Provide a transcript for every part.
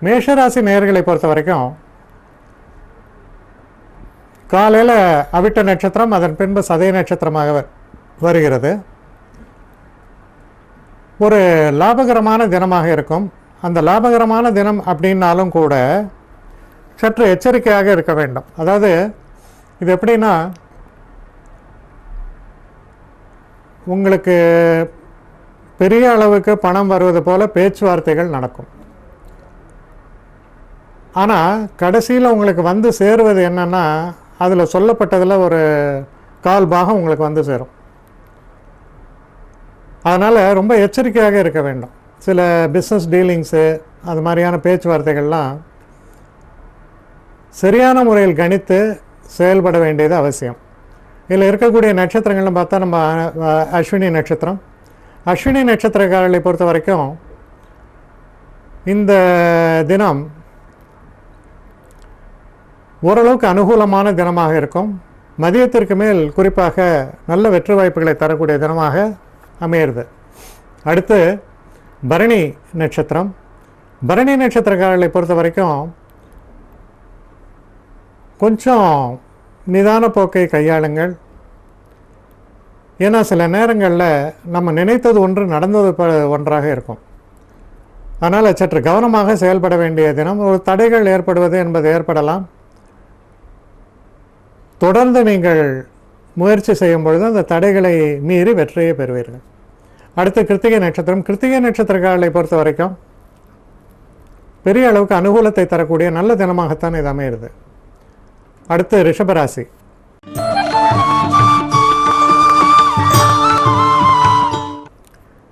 மேஷராசி நேயர்களை பொறுத்த வரைக்கும் காலையில் அவிட்ட நட்சத்திரம், அதன் பின்பு சதய நட்சத்திரமாக வருகிறது. ஒரு லாபகரமான தினமாக இருக்கும். அந்த லாபகரமான தினம் அப்படின்னாலும் கூட சற்று எச்சரிக்கையாக இருக்க வேண்டும். அதாவது இது எப்படின்னா, உங்களுக்கு பெரிய அளவுக்கு பணம் வருவது போல பேச்சுவார்த்தைகள் நடக்கும். ஆனால் கடைசியில் உங்களுக்கு வந்து சேருவது என்னென்னா, அதில் சொல்லப்பட்டதில் ஒரு கால் பாகம் உங்களுக்கு வந்து சேரும். அதனால் ரொம்ப எச்சரிக்கையாக இருக்க வேண்டும். சில பிஸ்னஸ் டீலிங்ஸு அது மாதிரியான பேச்சுவார்த்தைகள்லாம் சரியான முறையில் கணித்து செயல்பட வேண்டியது அவசியம். இதில் இருக்கக்கூடிய நட்சத்திரங்கள்னு பார்த்தா நம்ம அஸ்வினி நட்சத்திரம். அஸ்வினி நட்சத்திரக்காரர்களை பொறுத்த வரைக்கும் இந்த தினம் ஓரளவுக்கு அனுகூலமான தினமாக இருக்கும். மதியத்திற்கு மேல் குறிப்பாக நல்ல வெற்றி வாய்ப்புகளை தரக்கூடிய தினமாக அமையிறது. அடுத்து பரணி நட்சத்திரம். பரணி நட்சத்திரக்காரர்களை பொறுத்த வரைக்கும் கொஞ்சம் நிதான போக்கை கையாளுங்கள். ஏன்னா சில நேரங்களில் நம்ம நினைத்தது ஒன்று நடந்தது ஒன்றாக இருக்கும். அதனால் சற்று கவனமாக செயல்பட வேண்டிய தினம். ஒரு தடைகள் ஏற்படுவது என்பது ஏற்படலாம். தொடர்ந்து நீங்கள் முயற்சி செய்யும் பொழுது அந்த தடைகளை மீறி வெற்றியை பெறுவீர்கள். அடுத்து கிருத்திகை நட்சத்திரம். கிருத்திகை நட்சத்திரக்காரர்களை பொறுத்த வரைக்கும் பெரிய அளவுக்கு அனுகூலத்தை தரக்கூடிய நல்ல தினமாகத்தான் இது அமைகிறது. அடுத்து ரிஷபராசி.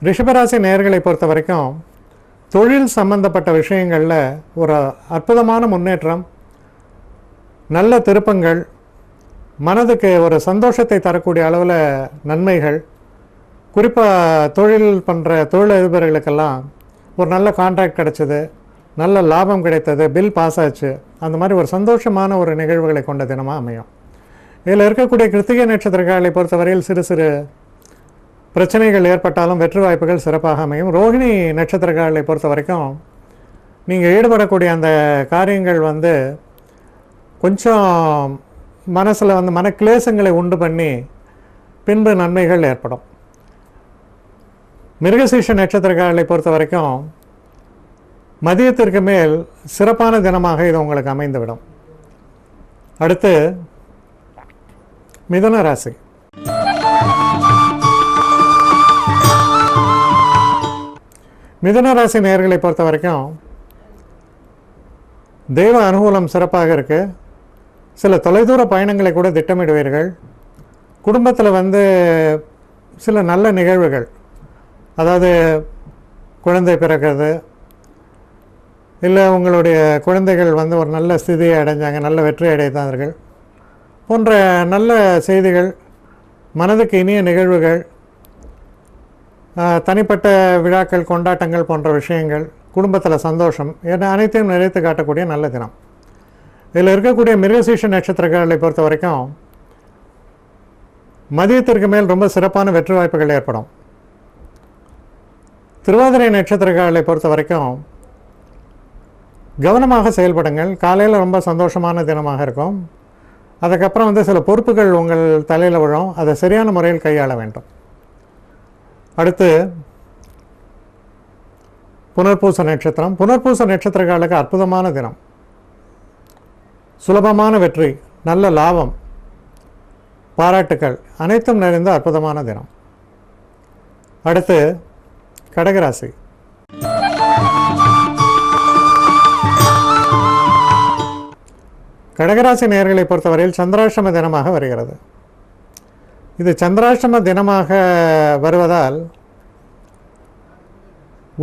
ரிஷபராசி நேயர்களை பொறுத்த வரைக்கும் தொழில் சம்பந்தப்பட்ட விஷயங்களில் ஒரு அற்புதமான முன்னேற்றம், நல்ல திருப்பங்கள், மனதுக்கு ஒரு சந்தோஷத்தை தரக்கூடிய அளவில் நன்மைகள். குறிப்பாக தொழில் பண்ணுற தொழிலதிபர்களுக்கெல்லாம் ஒரு நல்ல கான்ட்ராக்ட் கிடச்சிது, நல்ல லாபம் கிடைத்தது, பில் பாஸ் ஆச்சு, அந்த மாதிரி ஒரு சந்தோஷமான ஒரு நிகழ்வுகளை கொண்ட தினமாக அமையும். இதில் இருக்கக்கூடிய கிருத்திகை நட்சத்திரக்காரர்களை பொறுத்தவரையில் சிறு சிறு பிரச்சனைகள் ஏற்பட்டாலும் வெற்றி வாய்ப்புகள் சிறப்பாக அமையும். ரோஹிணி நட்சத்திரக்காரர்களை பொறுத்த வரைக்கும் நீங்கள் ஈடுபடக்கூடிய அந்த காரியங்கள் கொஞ்சம் மனசில் மனக்லேசங்களை உண்டு பண்ணி பின்பு நன்மைகள் ஏற்படும். மிருகசீஷ நட்சத்திரக்காரர்களை பொறுத்த வரைக்கும் மதியத்திற்கு மேல் சிறப்பான தினமாக இது உங்களுக்கு அமைந்துவிடும். அடுத்து மிதுன ராசி. மிதுன ராசி நேயர்களை பொறுத்த வரைக்கும் தெய்வ அனுகூலம் சிறப்பாக இருக்குது. சில தொலைதூர பயணங்களை கூட திட்டமிடுவீர்கள். குடும்பத்தில் சில நல்ல நிகழ்வுகள், அதாவது குழந்தை பிறக்கிறது, இல்லை உங்களுடைய குழந்தைகள் ஒரு நல்ல ஸ்திதியை அடைஞ்சாங்க, நல்ல வெற்றி அடைந்தார்கள் போன்ற நல்ல செய்திகள், மனதுக்கு இனிய நிகழ்வுகள், தனிப்பட்ட விழாக்கள், கொண்டாட்டங்கள் போன்ற விஷயங்கள், குடும்பத்தில் சந்தோஷம் என அனைத்தையும் நிறைத்து காட்டக்கூடிய நல்ல தினம். இதில் இருக்கக்கூடிய மிருகசீஷ நட்சத்திரக்காரர்களை பொறுத்த வரைக்கும் மதியத்திற்கு மேல் ரொம்ப சிறப்பான வெற்றி வாய்ப்புகள் ஏற்படும். திருவாதிரை நட்சத்திரக்காரர்களை பொறுத்த வரைக்கும் கவனமாக செயல்படுங்கள். காலையில் ரொம்ப சந்தோஷமான தினமாக இருக்கும். அதுக்கப்புறம் சில பொறுப்புகள் உங்கள் தலையில் விழும். அதை சரியான முறையில் கையாள வேண்டும். அடுத்து புனர்பூச நட்சத்திரம். புனர்பூச நட்சத்திரக்காரர்களுக்கு அற்புதமான தினம். சுலபமான வெற்றி, நல்ல லாபம், பாராட்டுக்கள் அனைத்தும் நிறைந்த அற்புதமான தினம். அடுத்து கடகராசி. கடகராசி நேயர்களை பொறுத்தவரையில் சந்திராஷ்டம தினமாக வருகிறது. இது சந்திராஷ்டம தினமாக வருவதால்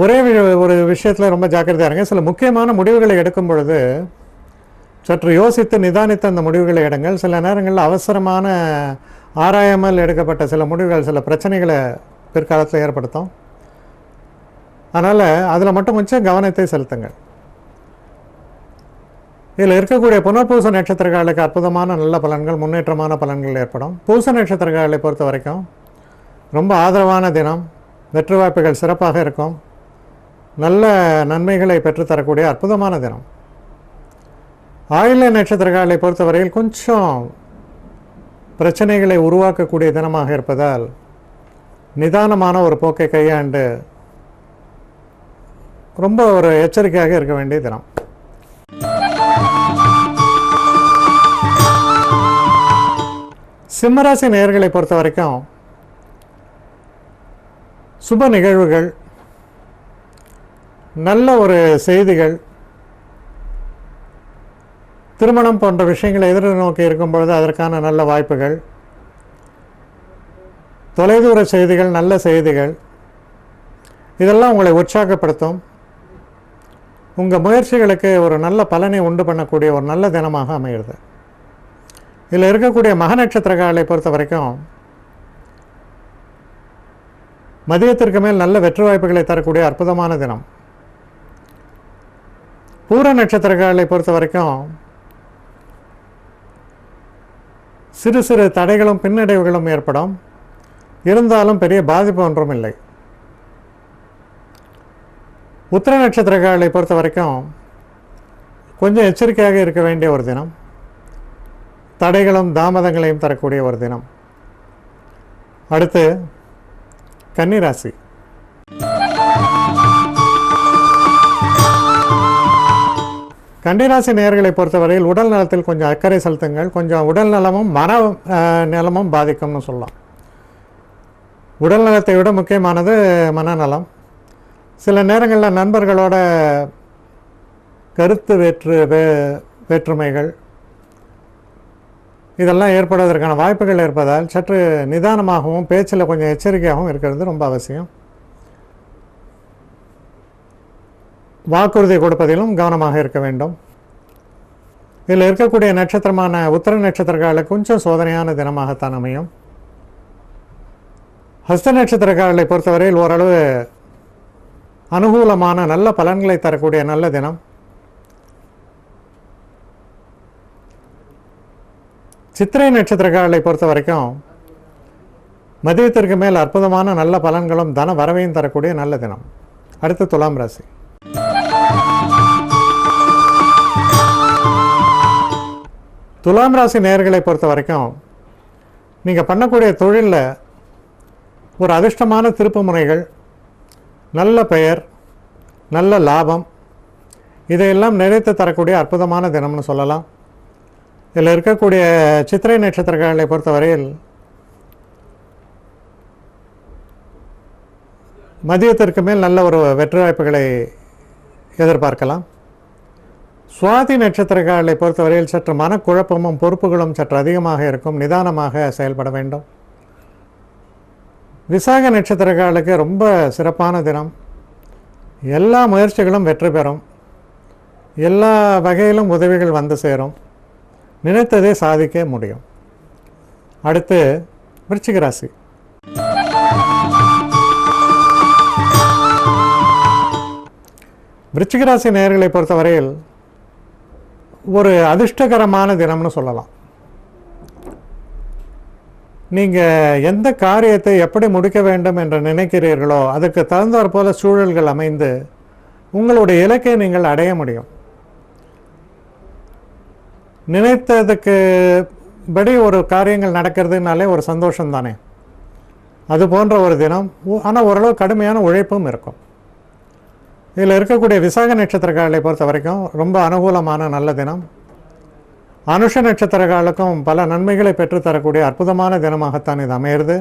ஒரே ஒரு விஷயத்தில் ரொம்ப ஜாக்கிரதையாக இருங்க. சில முக்கியமான முடிவுகளை எடுக்கும் பொழுது சற்று யோசித்து நிதானித்து அந்த முடிவுகளை எடுங்கள். சில நேரங்களில் அவசரமான ஆராயாமல் எடுக்கப்பட்ட சில முடிவுகள் சில பிரச்சனைகளை பிற்காலத்தில் ஏற்படுத்தும். அதனால் அதில் மட்டும் கொஞ்சம் கவனத்தை செலுத்துங்கள். இதில் இருக்கக்கூடிய புனர்பூச நட்சத்திரக்காரர்களுக்கு அற்புதமான நல்ல பலன்கள், முன்னேற்றமான பலன்கள் ஏற்படும். பூச நட்சத்திரக்காரர்களை பொறுத்த வரைக்கும் ரொம்ப ஆதரவான தினம், வெற்றி வாய்ப்புகள் சிறப்பாக இருக்கும். நல்ல நன்மைகளை பெற்றுத்தரக்கூடிய அற்புதமான தினம். ஆயில்ய நட்சத்திரக்காரர்களை பொறுத்தவரையில் கொஞ்சம் பிரச்சனைகளை உருவாக்கக்கூடிய தினமாக இருப்பதால் நிதானமான ஒரு போக்கை கையாண்டு ரொம்ப ஒரு எச்சரிக்கையாக இருக்க வேண்டிய தினம். சிம்மராசி நேயர்களை பொறுத்த வரைக்கும் சுப நிகழ்வுகள், நல்ல ஒரு செய்திகள், திருமணம் போன்ற விஷயங்களை எதிர்நோக்கி இருக்கும் பொழுது அதற்கான நல்ல வாய்ப்புகள், தொலைதூர செய்திகள், நல்ல செய்திகள், இதெல்லாம் உங்களை உற்சாகப்படுத்தும். உங்கள் முயற்சிகளுக்கு ஒரு நல்ல பலனை உண்டு பண்ணக்கூடிய ஒரு நல்ல தினமாக அமைகிறது. இதில் இருக்கக்கூடிய மக நட்சத்திரக்காரர்களை பொறுத்த வரைக்கும் மதியத்திற்கு மேல் நல்ல வெற்றி வாய்ப்புகளை தரக்கூடிய அற்புதமான தினம். பூர நட்சத்திரக்காரர்களை பொறுத்த வரைக்கும் சிறு சிறு தடைகளும் பின்னடைவுகளும் ஏற்படும். இருந்தாலும் பெரிய பாதிப்பு ஒன்றும் இல்லை. உத்திர நட்சத்திரக்காரர்களை பொறுத்த வரைக்கும் கொஞ்சம் எச்சரிக்கையாக இருக்க வேண்டிய ஒரு தினம். தடைகளும் தாமதங்களையும் தரக்கூடிய ஒரு தினம். அடுத்து கன்னிராசி. கன்னிராசி நேயர்களை பொறுத்தவரையில் உடல் நலத்தில் கொஞ்சம் அக்கறை செலுத்துங்கள். கொஞ்சம் உடல் நலமும் மன நலமும் பாதிக்கும்னு சொல்லலாம். உடல் நலத்தை விட முக்கியமானது மனநலம். சில நேரங்களில் நண்பர்களோட கருத்து வேற்றுமைகள் இதெல்லாம் ஏற்படுவதற்கான வாய்ப்புகள் இருப்பதால் சற்று நிதானமாகவும் பேச்சில் கொஞ்சம் எச்சரிக்கையாகவும் இருக்கிறது ரொம்ப அவசியம். வாக்குறுதி கொடுப்பதிலும் கவனமாக இருக்க வேண்டும். இதில் இருக்கக்கூடிய நட்சத்திரமான உத்திர நட்சத்திரக்காரர்களுக்கு கொஞ்சம் சோதனையான தினமாகத்தான் அமையும். ஹஸ்த நட்சத்திரக்காரர்களை பொறுத்தவரையில் ஓரளவு அனுகூலமான நல்ல பலன்களை தரக்கூடிய நல்ல தினம். சித்திரை நட்சத்திரக்காரர்களை பொறுத்த வரைக்கும் மதியத்திற்கு மேல் அற்புதமான நல்ல பலன்களும் தன வரவையும் தரக்கூடிய நல்ல தினம். அடுத்து துலாம் ராசி. துலாம் ராசி நேயர்களை பொறுத்த வரைக்கும் நீங்கள் பண்ணக்கூடிய தொழிலில் ஒரு அதிர்ஷ்டமான திருப்பு முனைகள், நல்ல பெயர், நல்ல லாபம், இதையெல்லாம் நிறைத்து தரக்கூடிய அற்புதமான தினம்னு சொல்லலாம். இதில் இருக்கக்கூடிய சித்திரை நட்சத்திரக்காரர்களை பொறுத்தவரையில் மதியத்திற்கு மேல் நல்ல ஒரு வெற்றி வாய்ப்புகளை எதிர்பார்க்கலாம். சுவாதி நட்சத்திரக்காரர்களை பொறுத்தவரையில் சற்று மனக்குழப்பமும் பொறுப்புகளும் சற்று அதிகமாக இருக்கும். நிதானமாக செயல்பட வேண்டும். விசாக நட்சத்திரக்காரர்களுக்கு ரொம்ப சிறப்பான தினம். எல்லா முயற்சிகளும் வெற்றி பெறும். எல்லா வகையிலும் உதவிகள் வந்து சேரும். நினைத்ததை சாதிக்க முடியும். அடுத்து விருச்சிக ராசி. விருச்சிக ராசி நேயர்களை பொறுத்தவரையில் ஒரு அதிர்ஷ்டகரமான தினம்னு சொல்லலாம். நீங்கள் எந்த காரியத்தை எப்படி முடிக்க வேண்டும் என்று நினைக்கிறீர்களோ அதுக்கு தகுந்தாற் போல சூழல்கள் அமைந்து உங்களுடைய இலக்கை நீங்கள் அடைய முடியும். நினைத்ததுக்கு படி ஒரு காரியங்கள் நடக்கிறதுனாலே ஒரு சந்தோஷம் தானே. அது போன்ற ஒரு தினம். ஆனால் ஓரளவு கடுமையான உழைப்பும் இருக்கும். இதில் இருக்கக்கூடிய விசாக நட்சத்திரக்காரர்களை பொறுத்த வரைக்கும் ரொம்ப அனுகூலமான நல்ல தினம். அனுஷ நட்சத்திரக்காரர்களுக்கும் பல நன்மைகளை பெற்றுத்தரக்கூடிய அற்புதமான தினமாகத்தான் இது அமையிறது.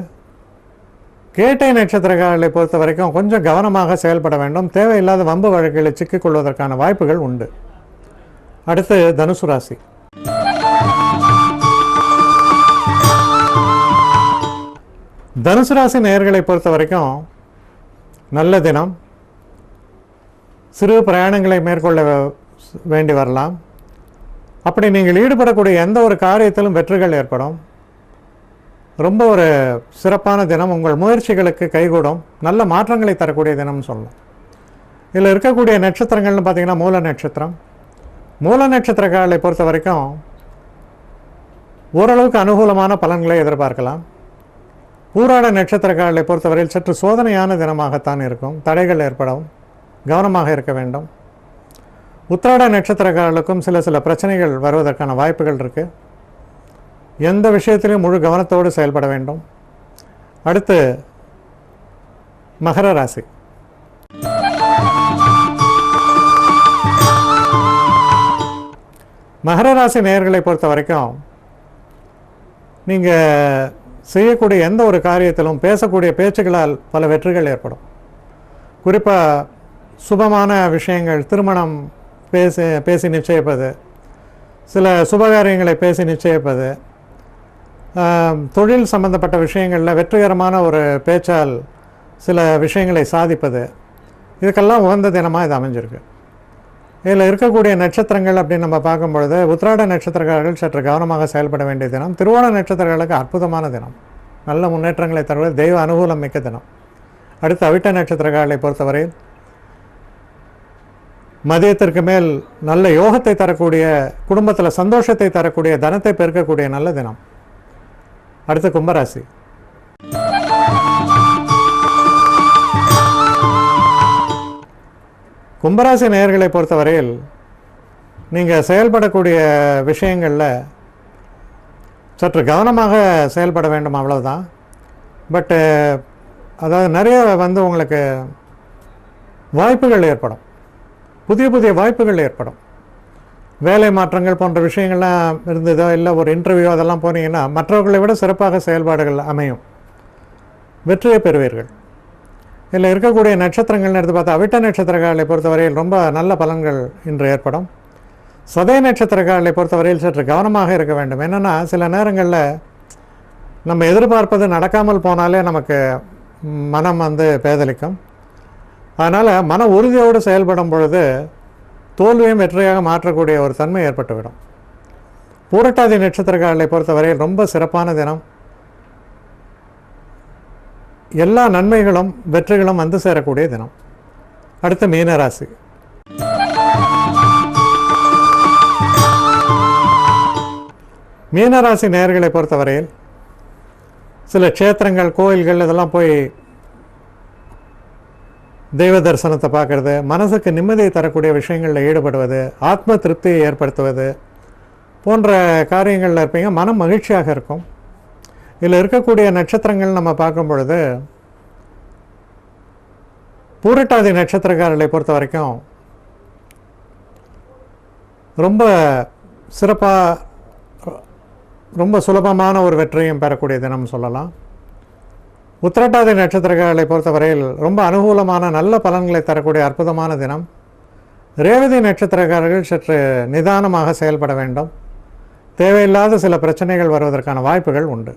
கேட்டை நட்சத்திரக்காரர்களை பொறுத்த வரைக்கும் கொஞ்சம் கவனமாக செயல்பட வேண்டும். தேவையில்லாத வம்பு வழக்குகளை சிக்கிக்கொள்வதற்கான வாய்ப்புகள் உண்டு. அடுத்து தனுசு ராசி. தனுசு ராசி நேயர்களை பொறுத்த வரைக்கும் நல்ல தினம். சிறு பிரயாணங்களை மேற்கொள்ள வேண்டி வரலாம். அப்படி நீங்கள் ஈடுபடக்கூடிய எந்த ஒரு காரியத்திலும் வெற்றிகள் ஏற்படும். ரொம்ப ஒரு சிறப்பான தினம். உங்கள் முயற்சிகளுக்கு கைகூடும். நல்ல மாற்றங்களை தரக்கூடிய தினம்னு சொல்லலாம். இதில் இருக்கக்கூடிய நட்சத்திரங்கள்னு பார்த்தீங்கன்னா மூல நட்சத்திரம். மூல நட்சத்திரக்காரர்களை பொறுத்த வரைக்கும் ஓரளவுக்கு அனுகூலமான பலன்களை எதிர்பார்க்கலாம். பூராட நட்சத்திரக்காரர்களை பொறுத்தவரையில் சற்று சோதனையான தினமாகத்தான் இருக்கும். தடைகள் ஏற்படும். கவனமாக இருக்க வேண்டும். உத்திராட நட்சத்திரக்காரர்களுக்கும் சில பிரச்சனைகள் வருவதற்கான வாய்ப்புகள் இருக்குது. எந்த விஷயத்திலையும் முழு கவனத்தோடு செயல்பட வேண்டும். அடுத்து மகர ராசி. மகர ராசி நேயர்களை பொறுத்த வரைக்கும் நீங்கள் செய்யக்கூடிய எந்த ஒரு காரியத்திலும் பேசக்கூடிய பேச்சுகளால் பல வெற்றிகள் ஏற்படும். குறிப்பாக சுபமான விஷயங்கள், திருமணம் பேசி நிச்சயிப்பது, சில சுபகாரியங்களை பேசி நிச்சயிப்பது, தொழில் சம்பந்தப்பட்ட விஷயங்களில் வெற்றிகரமான ஒரு பேச்சால் சில விஷயங்களை சாதிப்பது, இதுக்கெல்லாம் உகந்த தினமாக இது அமைஞ்சிருக்கு. இதில் இருக்கக்கூடிய நட்சத்திரங்கள் அப்படின்னு நம்ம பார்க்கும்பொழுது உத்திராட நட்சத்திரக்காரர்கள் சற்று கவனமாக செயல்பட வேண்டிய தினம். திருவோண நட்சத்திரங்களுக்கு அற்புதமான தினம், நல்ல முன்னேற்றங்களை தருவது, தெய்வ அனுகூலம் மிக்க தினம். அடுத்து அவிட்ட நட்சத்திரக்காரர்களை பொறுத்தவரை மதியத்திற்கு மேல் நல்ல யோகத்தை தரக்கூடிய, குடும்பத்தில் சந்தோஷத்தை தரக்கூடிய, தனத்தை பெருக்கக்கூடிய நல்ல தினம். அடுத்து கும்பராசி. கும்பராசி நேயர்களை பொறுத்தவரையில் நீங்கள் செயல்படக்கூடிய விஷயங்களில் சற்று கவனமாக செயல்பட வேண்டும், அவ்வளவுதான். பட்டு அதாவது நிறைய உங்களுக்கு வாய்ப்புகள் ஏற்படும், புதிய வாய்ப்புகள் ஏற்படும். வேலை மாற்றங்கள் போன்ற விஷயங்கள்லாம் இருந்ததோ, இல்லை ஒரு இன்டர்வியூ அதெல்லாம் போனீங்கன்னா மற்றவர்களை விட சிறப்பாக செயல்பாடுகள் அமையும், வெற்றியை பெறுவீர்கள். இதில் இருக்கக்கூடிய நட்சத்திரங்கள்னு எடுத்து பார்த்தா அவிட்ட நட்சத்திரக்காரர்களை பொறுத்தவரையில் ரொம்ப நல்ல பலன்கள் இன்று ஏற்படும். சதய நட்சத்திரக்காரர்களை பொறுத்தவரையில் சற்று கவனமாக இருக்க வேண்டும். என்னென்னா சில நேரங்களில் நம்ம எதிர்பார்ப்பது நடக்காமல் போனாலே நமக்கு மனம் பேதலிக்கும். அதனால் மன உறுதியோடு செயல்படும் பொழுது தோல்வியும் வெற்றியாக மாற்றக்கூடிய ஒரு தன்மை ஏற்பட்டுவிடும். பூரட்டாதி நட்சத்திரக்காரர்களை பொறுத்தவரையில் ரொம்ப சிறப்பான தினம். எல்லா நன்மைகளும் வெற்றிகளும் சேரக்கூடிய தினம். அடுத்து மீனராசி. மீனராசி நேயர்களை பொறுத்தவரையில் சில க்ஷேத்திரங்கள், கோயில்கள் இதெல்லாம் போய் தெய்வ தரிசனத்தை பார்க்கறது, மனசுக்கு நிம்மதியை தரக்கூடிய விஷயங்களில் ஈடுபடுவது, ஆத்ம திருப்தியை ஏற்படுத்துவது போன்ற காரியங்களில் இருப்பீங்க. மனம் மகிழ்ச்சியாக இருக்கும். இதில் இருக்கக்கூடிய நட்சத்திரங்கள் நம்ம பார்க்கும் பொழுது பூரட்டாதி நட்சத்திரக்காரர்களை பொறுத்த வரைக்கும் ரொம்ப சிறப்பாக, ரொம்ப சுலபமான ஒரு வெற்றியும் பெறக்கூடிய தினம் சொல்லலாம். உத்திரட்டாதி நட்சத்திரக்காரர்களை பொறுத்தவரையில் ரொம்ப அனுகூலமான நல்ல பலன்களை தரக்கூடிய அற்புதமான தினம். ரேவதி நட்சத்திரக்காரர்கள் சற்று நிதானமாக செயல்பட வேண்டும். தேவையில்லாத சில பிரச்சனைகள் வருவதற்கான வாய்ப்புகள் உண்டு.